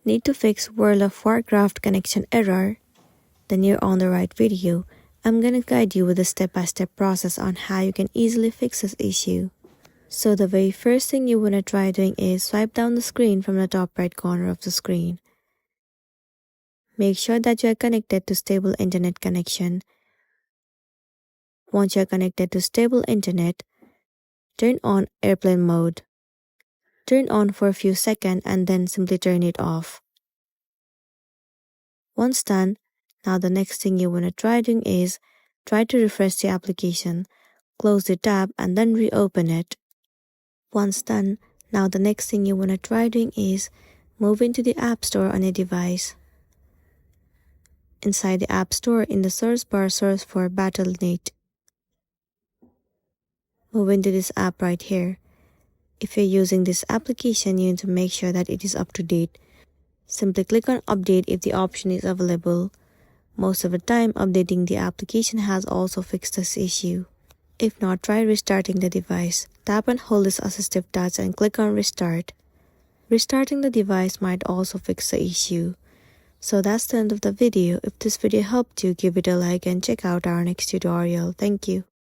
Need to fix World of Warcraft connection error? Then you're on the right video. I'm gonna guide you with a step-by-step process on how you can easily fix this issue. So the very first thing you wanna try doing is swipe down the screen from the top right corner of the screen. Make sure that you are connected to stable internet connection. Once you are connected to stable internet, turn on airplane mode. Turn on for a few seconds and then simply turn it off. Once done, now the next thing you want to try doing is try to refresh the application. Close the tab and then reopen it. Once done, now the next thing you want to try doing is move into the App Store on your device. Inside the App Store, in the search bar, search for Battle.net. Move into this app right here. If you're using this application, you need to make sure that it is up to date. Simply click on Update if the option is available. Most of the time, updating the application has also fixed this issue. If not, try restarting the device. Tap and hold this assistive touch and click on Restart. Restarting the device might also fix the issue. So that's the end of the video. If this video helped you, give it a like and check out our next tutorial. Thank you.